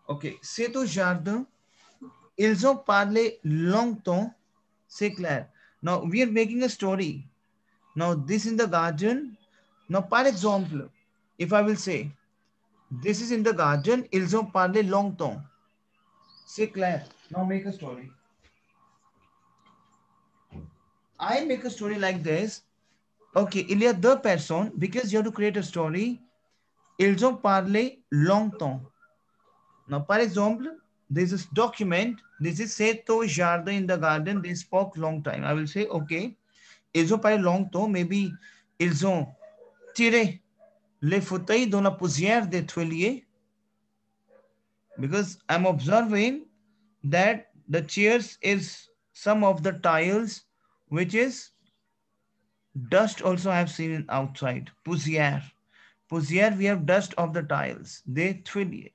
Ok, c'est au jardin. Ils ont parlé longtemps. C'est clair. Now we are making a story. Now this in the garden. Now par exemple, if I will say, this is in the garden, ils ont parlé longtemps. C'est clair. Now make a story. I make a story like this. Okay, il y a deux personnes, because you have to create a story. Ils ont parlé longtemps. Now, par exemple, this is document. This is c'est au jardin, in the garden. They spoke long time. I will say, okay. Ils ont parlé longtemps. Maybe ils ont tiré les fauteuils dans la poussière des toiliers. Because I'm observing that the chairs is some of the tiles, which is dust also I have seen outside. Poussière. Poussière, we have dust of the tiles. Des toiliers.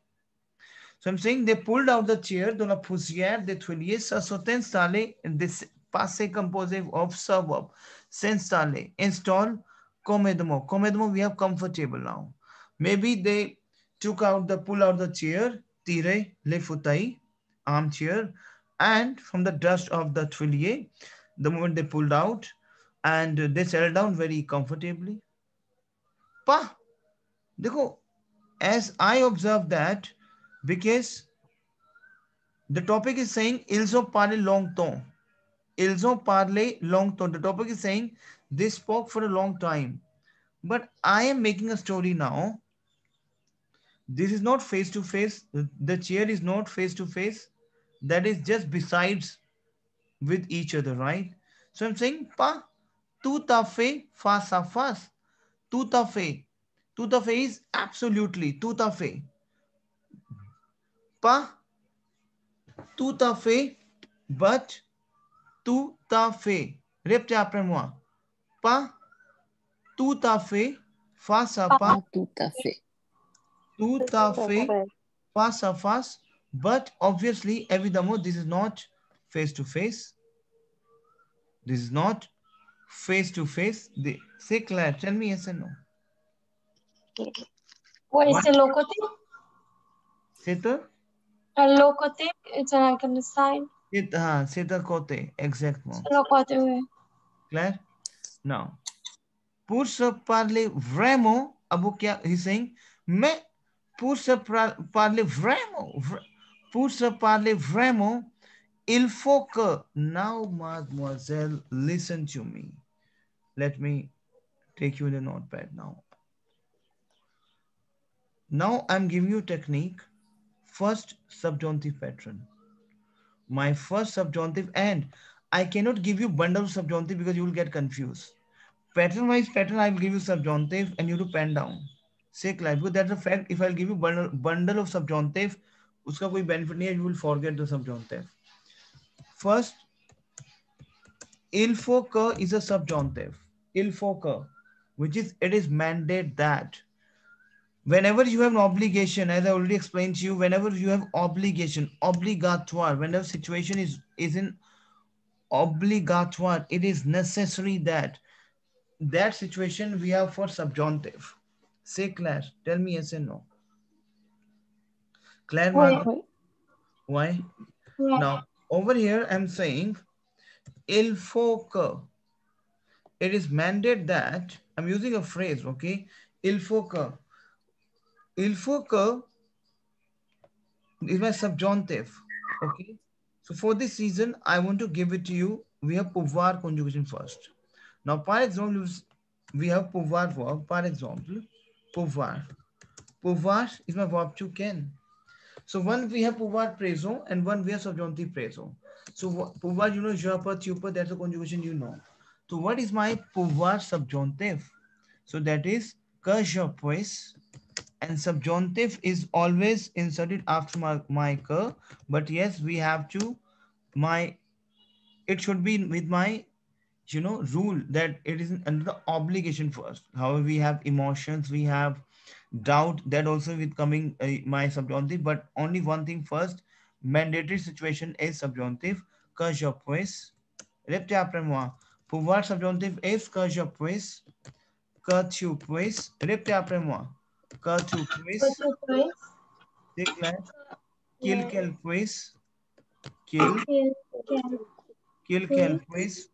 So I'm saying they pulled out the chair dans la poussière des toiliers. Ça sont installés in this passé composé of suburb. S'installer. Install. Commodement. Commodement, we have comfortable now. Maybe they pull out the chair. Tiré les fauteuils. Armchair. And from the dust of the toilier, the moment they pulled out, and they settled down very comfortably. Pa, देखो, as I observe that, because the topic is saying ils ont parlé longtemps. Ils ont parlé longtemps. The topic is saying they spoke for a long time. But I am making a story now. This is not face to face. The chair is not face to face. That is just besides with each other, right? So I'm saying, pa, tout à fait face à face. Tout à fait. Tout à fait is absolutely. Tout à fait. Pas tout à fait, but tout à fait. Répétez après moi. Pas tout à fait face à face. Pas tout à fait. Tout à fait face à face. But obviously, évidemment, this is not face to face. This is not face to face. C'est clair. Tell me yes or no. Ouais, c'est l'autre côté. C'est un? L'autre côté, it's like on the side. C'est un côté, exactement. C'est l'autre côté, oui. Clair? Now, pour se parler vraiment, Abu क्या he's saying, mais pour se parler vraiment, pour se parler vraiment, il faut que, now mademoiselle, listen to me. Let me take you in the notepad now. Now I'm giving you technique. First subjunctive pattern. My first subjunctive, and I cannot give you bundle of subjunctive because you will get confused. Pattern wise pattern, I will give you subjunctive and you to pen down. Say class, because that's a fact. If I'll give you bundle of subjunctive, uska koi benefit nahi hai, you will forget the subjunctive. First, il faut que is a subjunctive. Il faut que, which is it is mandate that. Whenever you have an obligation, as I already explained to you, whenever you have obligation, obligatoire, whenever situation is in obligatoire, it is necessary that situation we have for subjunctive. Say Claire, tell me yes and no. Claire, Oui. why? Oui. Now, over here, I'm saying, il faut que. It is mandated that, I'm using a phrase, okay? Il faut que. Il faut que is my subjunctive, okay? So for this reason, I want to give it to you. We have pouvoir conjugation first. Now, par example, we have pouvoir verb. Par example, pouvoir. Pouvoir is my verb to can. So one we have pouvoir présent and one we have subjunctive présent. So pouvoir, you know, je peux, tu peux, that's a conjugation you know. So what is my pouvoir subjunctive? So that is que je puis, and subjunctive is always inserted after my que, but yes, we have to, it should be with my, you know, rule that it is under the obligation first. However, we have emotions, we have doubt, that also with coming my subjunctive, but only one thing first, mandatory situation is subjunctive. Que je puis, répétez après moi. Pouvoir subjunctive is que je puis, que tu puis, répétez après moi. Que tu puis, c'est clair? Qu'il qu'elle puisse. Qu'il qu'elle puisse.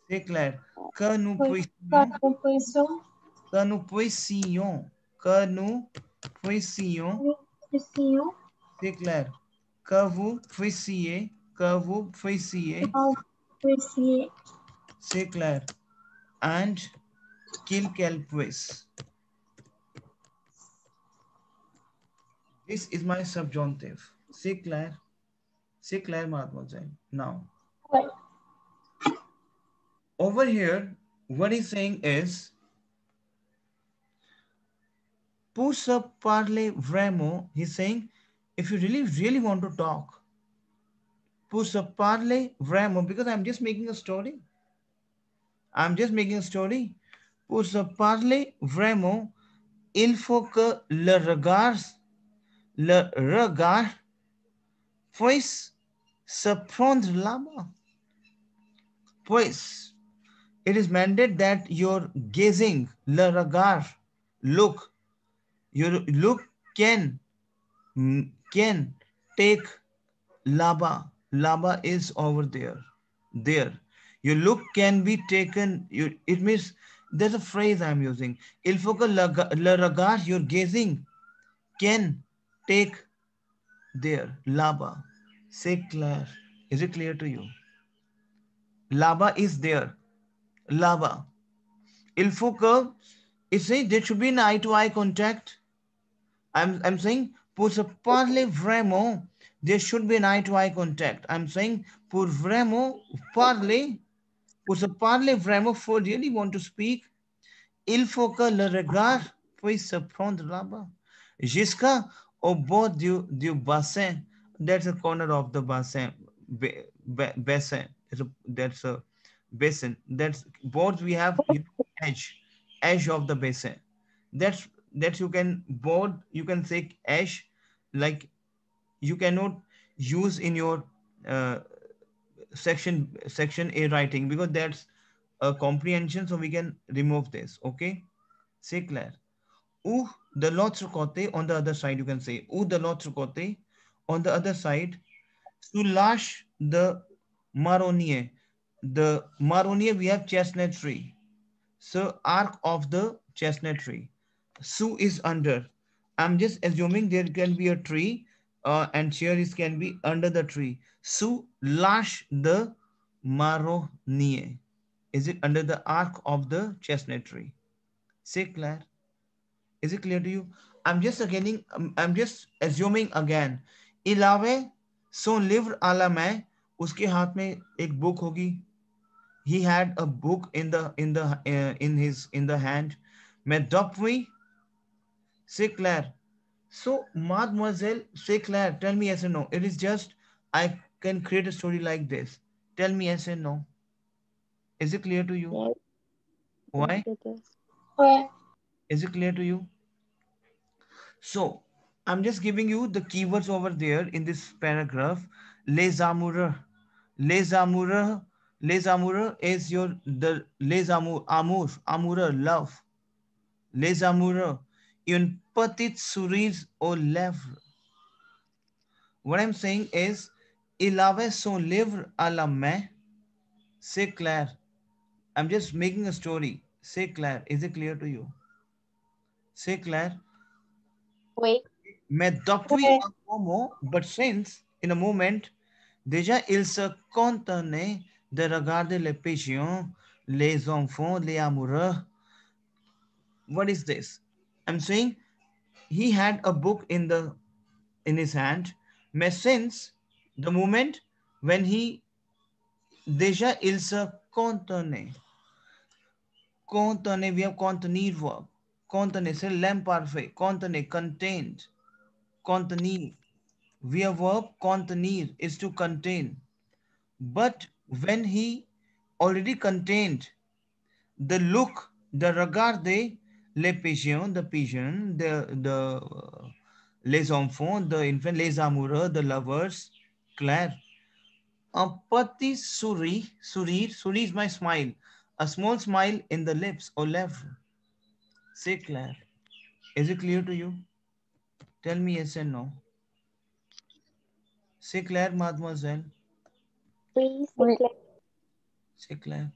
C'est clair. Que nous puissions. Composition. Que nous puissions. Que nous puissions. Précision. C'est clair. Que vous puissiez. Que vous puissiez. Précis. C'est clair. And qu'il qu'elle puisse. This is my subjunctive. C'est clair. C'est clair, mademoiselle. Now, Ouais. over here, what he's saying is, pour se parler vraiment, he's saying, if you really want to talk, pour se parler vraiment, because I'm just making a story. I'm just making a story. Pour se parler vraiment, il faut que le regard puisse se prendre là-bas. Pues, it is mandated that your gazing, le regard, look, your look can take laba. Laba is over there. There. Your look can be taken. It means there's a phrase I'm using. Il faut que le regard, your gazing, can take there. Laba. C'est clair. Is it clear to you? Laba is there. Laba. Il faut que, it's saying there should be an eye-to-eye contact. I'm saying, pour se parler vraiment, there should be an eye-to-eye contact. I'm saying, pour vraiment parler, pour se parler vraiment, for really want to speak, il faut que le regard puisse se prendre là-bas. Jusqu'à au bord du bassin, that's a corner of the bassin, bassin. That's a basin. That's board we have edge of the basin. That's you can board, you can say edge, like you cannot use in your uh, section A writing because that's a comprehension, so we can remove this. Okay, c'est clair. Ou de l'autre côté, on the other side, you can say ou de l'autre côté, on the other side, soulage the marronnier. The marronnier, we have chestnut tree. So arc of the chestnut tree. Sue is under. I'm just assuming there can be a tree and cherries can be under the tree. Sue lash the marronnier. Is it under the arc of the chestnut tree? C'est clair? Is it clear to you? I'm just assuming again. Il avait son livre à la main. उसके हाथ में एक book होगी. He had a book in the hand. Mais depuis, c'est clair. So, mademoiselle, c'est clair. Tell me yes or no. It is just, I can create a story like this. Tell me yes or no. Is it clear to you? Yes. Why? Yes, it is. Ouais. Is it clear to you? So, I'm just giving you the keywords over there in this paragraph. Les amoureux. Les amoureux. Les amoureux is les amoureux, love. Les amoureux. Une petite souris aux lèvres. What I'm saying is, il avait son livre à la main. C'est clair. I'm just making a story. C'est clair. Is it clear to you? C'est clair. Wait. Mais depuis Ouais. un moment, but since, in a moment, déjà il se contenait de regarder les pigeons, les enfants, les amoureux. What is this? I'm saying he had a book in his hand, mais since the moment when he déjà il se contenait. Contenait, we have contenir verb. Contenait, c'est l'imparfait. Contenait, contained. Contenir. We have verb contenir is to contain. But when he already contained, the look, the regarder, les pigeons, the pigeon, les enfants, the infant, les amoureux, the lovers, clair. Un petit sourire is my smile. A small smile in the lips or lèvres. C'est clair. Is it clear to you? Tell me yes and no. C'est clair, mademoiselle? Oui, c'est clair. C'est clair.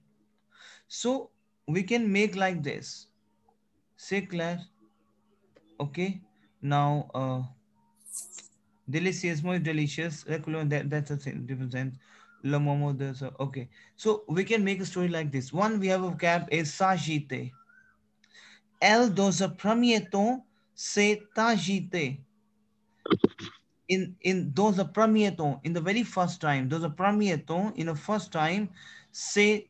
So we can make like this. C'est clair. Okay. Now, deliciousmo is delicious. That's a different sense. Le momo, okay. So we can make a story like this. One, we have a vocab is s'agiter. Elle, dans un premier temps, c'est agiter. Dans un premier temps, in the very first time, dans un premier temps, in the first time, c'est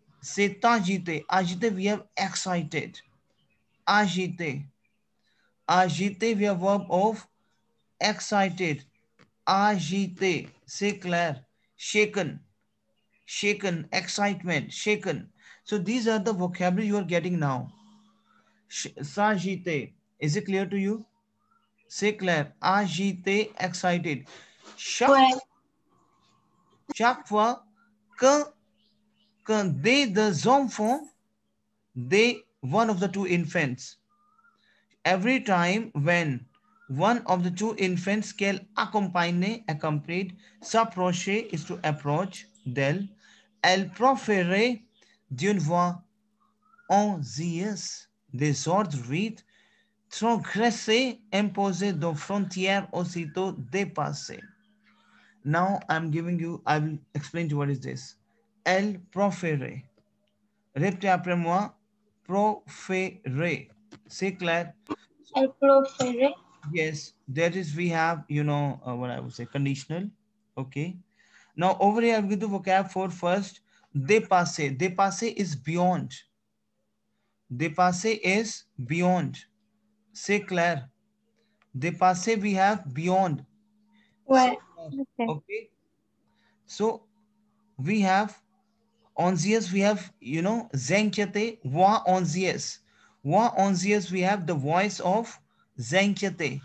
agiter. Agiter, we have excited. Agiter. Agiter, we have verb of excited. Agiter, c'est clair. Shaken. Shaken, excitement, shaken. So these are the vocabulary you are getting now. S'agiter. Is it clear to you? C'est clair. Agiter, excited. Ouais. Chaque fois que des enfants, one of the two infants. Every time when one of the two infants qu'elle accompanied, s'approcher is to approach d'elle, elle proférait d'une voix anxieuse des ordres vite, transgresser, imposer de frontières aussitôt dépassées. Now I will explain to you what is this. Elle proférait. Répétez après moi. Proférer. C'est clair? Elle proférait. Yes, that is we have, what I would say, conditional. Okay. Now over here, I'll give the vocab for first. Dépasser. Dépasser is beyond. Dépasser is beyond. C'est clair? Dépasser we have beyond. Ouais. Okay. So we have onzius, we have, Zenkyate, wa onzius. Wa onzius, we have the voice of Zenkyate.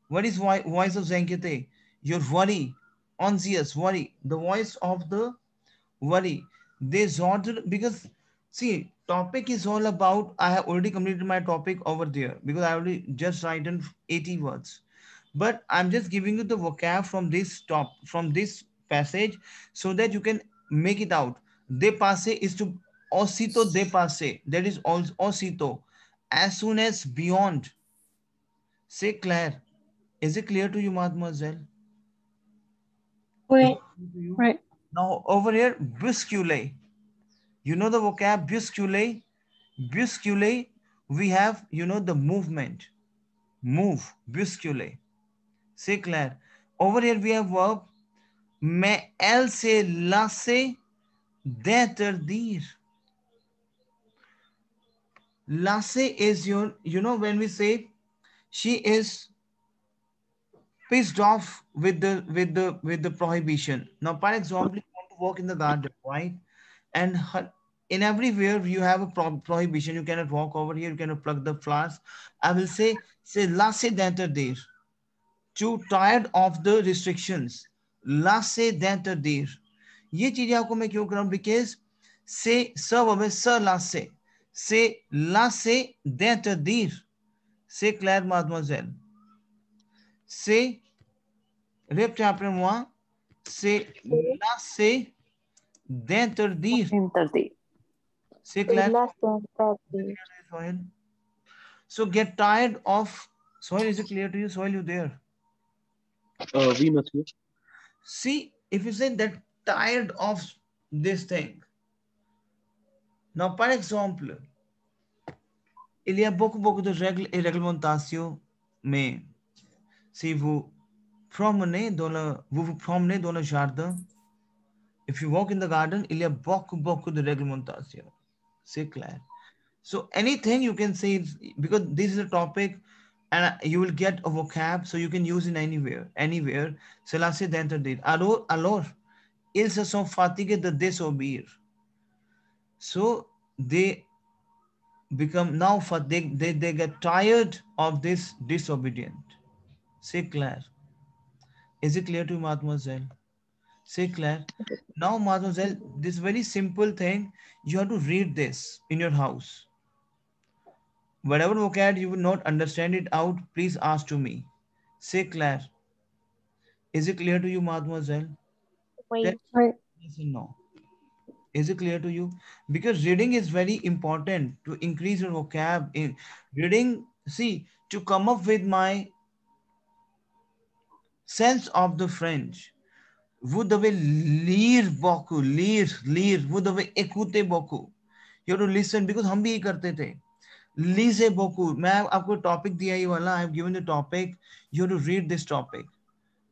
What is voice of Zenkyate? Your worry. Onzius, worry. The voice of the worry. This order, because see, topic is all about, I have already completed my topic over there because I already just written 80 words. But I'm just giving you the vocab from this passage so that you can make it out. Dépasser is to aussitôt dépasser. That is also aussitôt. As soon as beyond. C'est clair. Is it clear to you, mademoiselle? Oui. Right. Now over here, bousculer. You know the vocab bousculer? Bousculer, we have, the movement. Move, bousculer. C'est clair. Over here we have verb. Mais elle s'est lassée d'interdire. Lassée is when we say she is pissed off with the prohibition. Now, for example, you want to walk in the garden, right? And in everywhere you have a prohibition. You cannot walk over here. You cannot pluck the flowers. I will say lassé d'interdire. Too tired of the restrictions. Lassé d'interdire. ये चीजें आपको मैं क्यों कर रहा हूँ? Because c'est verb है se lasser. C'est lasser d'interdire. C'est clair, mademoiselle? C'est, répétez après moi, c'est lasser d'interdire. C'est clair? So get tired of, Soil, is it clear to you? Soil, you there? Oui, monsieur. See, if you say that tired of this thing. Now, par exemple, il y a beaucoup de règles et réglementations, mais si vous vous promenez dans le jardin, if you walk in the garden, il y a beaucoup de réglementations. C'est clair. So anything you can say, because this is a topic and you will get a vocab, so you can use it anywhere. C'est lassé d'interdire. Alors, ils se sont fatigués de désobéir. So they become now, they get tired of this disobedient. C'est clair. Is it clear to you, mademoiselle? C'est clair. Now, mademoiselle, this very simple thing, you have to read this in your house. Whatever vocab you will not understand it out, please ask to me. C'est clair. Is it clear to you, mademoiselle? Oui. Yes and no. Is it clear to you? Because reading is very important to increase your vocab. In reading, see, to come up with my sense of the French, vous devez lire beaucoup, lire, vous devez écouter beaucoup. You have to listen because हम भी ये करते थे. Lisez beaucoup. मैं आपको topic दिया ये वाला. I have given the topic. You have to read this topic.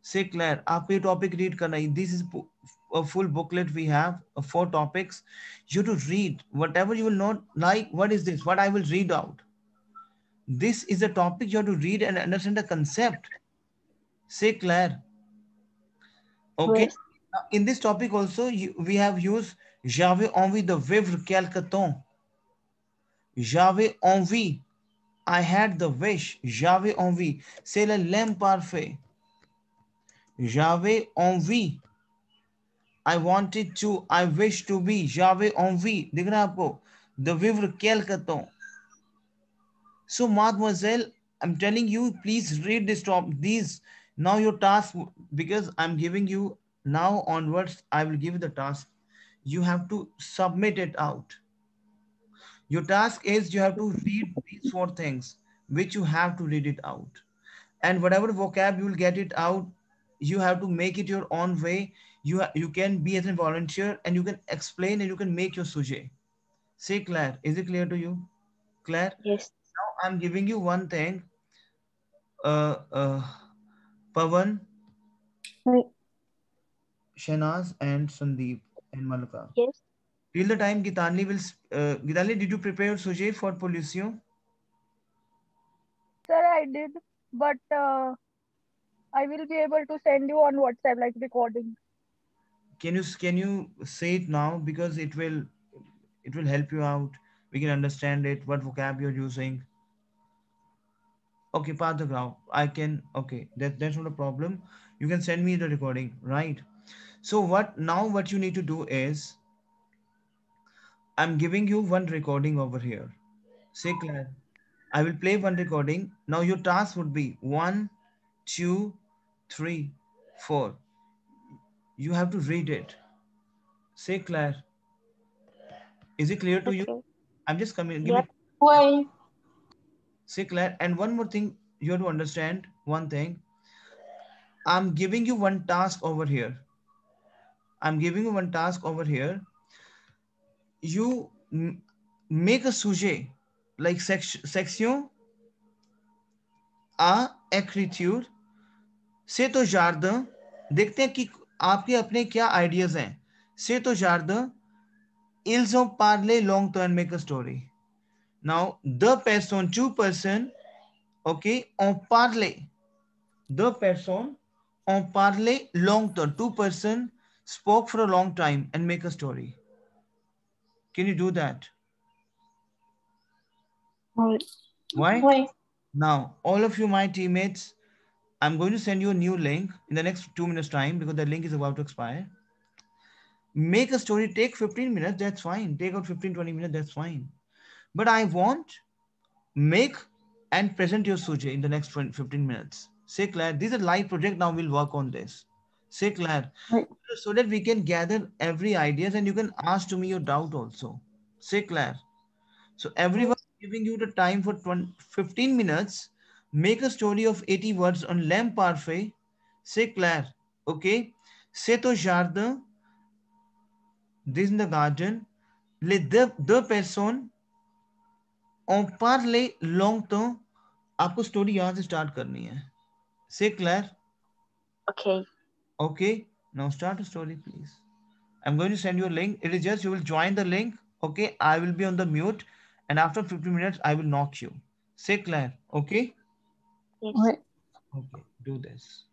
C'est clair. आपको ये टॉपिक रीड करना है. This is a full booklet we have of 4 topics. You have to read whatever you will not like. What is this? What I will read out. This is a topic you have to read and understand the concept. C'est clair. Okay. Yes. Now, in this topic also, we have used j'avais envie de vivre quelque temps. J'avais envie. I had the wish. J'avais envie. C'est le lemme parfait. J'avais envie. I wanted to. I wish to be. J'avais envie. दिख रहा है आपको? De vivre quelque temps. So, mademoiselle, I'm telling you, please read this top. These now your task, because I'm giving you now onwards, I will give you the task. You have to submit it out. Your task is you have to read these 4 things, which you have to read it out. And whatever vocab you will get it out, you have to make it your own way. You can be as a volunteer and you can explain and you can make your sujet. Say Claire, is it clear to you? Claire? Yes. Now I'm giving you one thing. Pavan, Oui. Shanaz and Sandeep and Malaka. Yes. Till the time Gitanli will, Gitanli, did you prepare your sujet for pollution? Sir, I did, but I will be able to send you on WhatsApp like recording. Can you say it now, because it will help you out. We can understand it, what vocab you're using. Okay, Patagraph. I can, okay, that's not a problem. You can send me the recording, right? So what you need to do is, I'm giving you one recording over here. Say Claire, I will play one recording. Now your task would be 1, 2, 3, 4. You have to read it. Say Claire, is it clear to you? Okay. I'm just coming. Yep. Oui. Say Claire, and one more thing you have to understand. One thing, I'm giving you one task over here. I'm giving you one task over here. You make a sujet like section à écriture. C'est au jardin. देखते हैं कि आपके अपने क्या ideas हैं. C'est au jardin. Ils ont parlé longtemps and make a story. Now, the person, 2 person, okay, ont parlé. The person ont parlé longtemps. 2 person spoke for a long time and make a story. Can you do that? Oui. Why? Oui. Now, all of you, my teammates, I'm going to send you a new link in the next 2 minutes time, because the link is about to expire. Make a story, take 15 minutes, that's fine. Take out 15-20 minutes, that's fine. But I want make and present your sujet in the next 15 minutes. Say Claire, this is a live project, now we'll work on this. Say Claire, Oui. so that we can gather every ideas and you can ask to me your doubt also. Say Claire. So everyone giving you the time for 15 minutes, make a story of 80 words on lamp parfait. Say Claire, okay? C'est au jardin, this in the garden. Les deux personnes ont parlé longtemps. आपको story यहाँ से start करनी है. Say Claire. Okay. Okay. Now start a story, please. I'm going to send you a link. It is just you will join the link. Okay. I will be on the mute. And after 15 minutes, I will knock you. Say Claire. Okay. Yes. Okay. Do this.